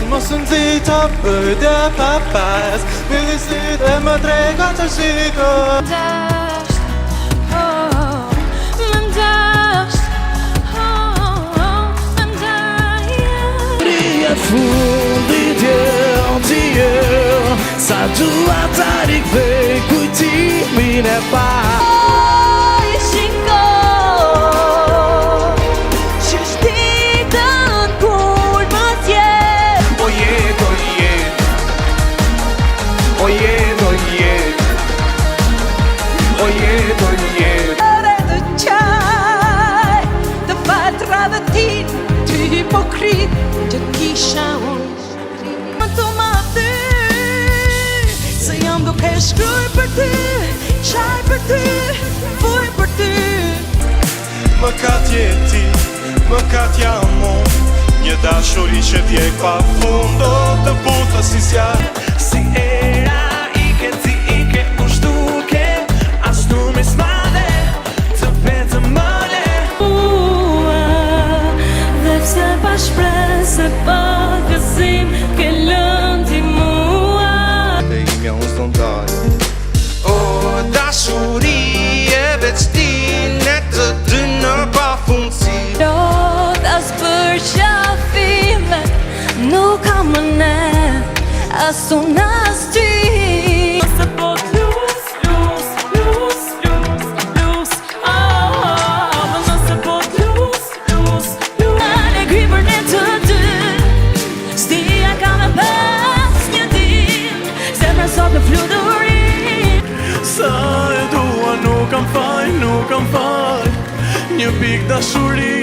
mos nxita bëjtja pa pas Milisit e më trega që shiko Fundit sa dua ta rikthej kujtimin e parë Shiko që shtitën kur më tjetë O jet, o jet O jet, o jet O jet, o jet Ore të qaj të fatra dhe tin Ty hipokrit që kisha unë Më të ma ty Se jam duke shkruj për ty Qaj për ty, fuj për ty Më ka tjeti, më ka t'jam unë Një dashuri që djek pa fundo Të puta si zjarë Si era ike, ti ike u shtuke Ashtu me smade të vetë mële Dhe pse pa shpresë e pa gëzim Ke lënë ti mua Dhe imja unë s'do ndaj O dashuri e veçtine të dy në pafundësi Lot as për qafime Nuk kam më ne As unë as ty Se po t'lus, lus, lus, lus, lus Dhe nëse po t'lus, lus, lus Në gri për ne të dy Stia ka me pas një din Se më sot në fluturin Sa e dua nuk kam faj, nuk kam faj Një pik dashuri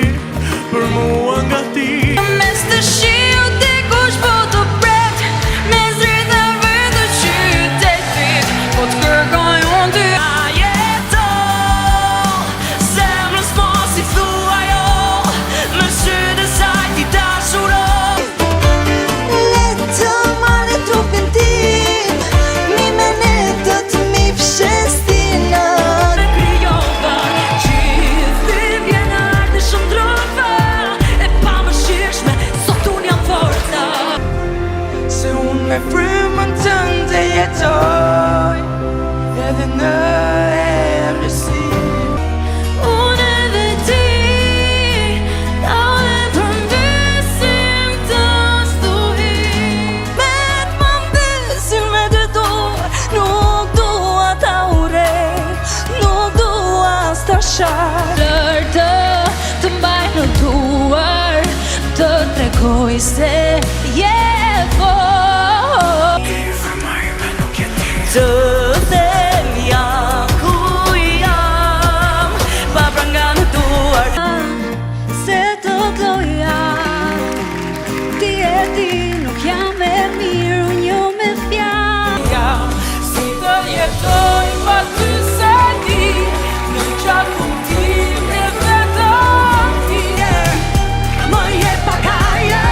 për mua nga ti Mes të shiu t'i kush po të pret Me zrit në vërë të qytetit Po t'kërkoj unë ty A jeto Zemrës mos i thua jo Me sytë e saj ti dashuro Letë male trupin tim Mi me netët mi fshestina Në kryova Gjithë vjen ardë shumë drofa E pa më shirshme Sot unë jam forta Se unë me frymën tënde jetoj Edhe në emërsi Unë edhe ti Dalem për mbesim të stuhi Me t'ma mbesim me dy dorë Nuk dua ta urej Nuk dua s'ta shaj Lërë të mbaj në duar Të tregoj se je fort Të them jam ku jam Pa pranga në duar Se të doja Ti e ti nuk jam e mirë Unë jo me fjall Si të jetoj pa ty se ti Në qaku tim e vetëm ti Më jep pa kaje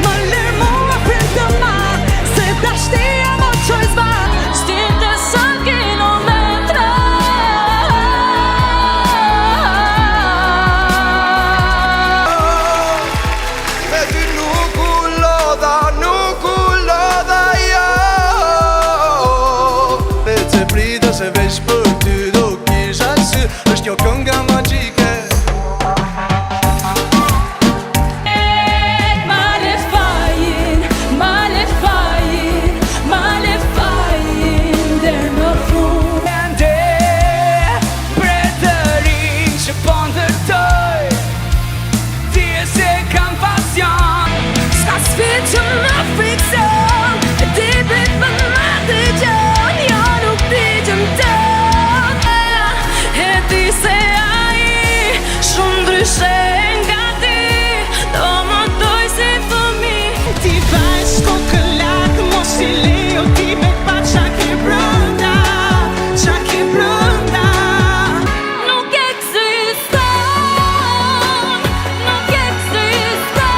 Më lirë mua për të ma Se dashti e më qoj zba Stin të sa kilometra Me ty nuk u lodha jo Me të prita se veç për ty do kisha sy është kjo kënga magjike Male fajin Der në fund Ende pretërin që po ndërtoj Ti e se kam pasion S'ka sfit që më frikson E ti bit për më të gjon Jo nuk ti që më ton E ti se ai Shumë ndryshe nga ti Do më doj si fëmi Ti vajsh kokëllak Mos i leo ti me pa qa ke brënda Qa ke brënda Nuk eksiston Nuk eksiston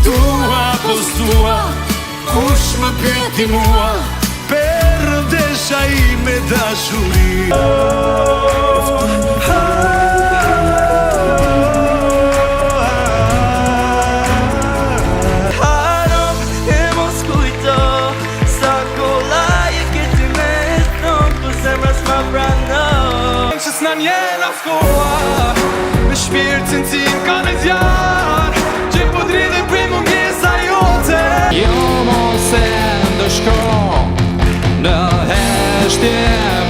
Tua pos tua Kush më pyeti mua Perëndesha i me dashuri na ftoa me shpirtin tim ka në zjarë që po dridhe për mungesa jote. Jo mos e ndëshko në heshtje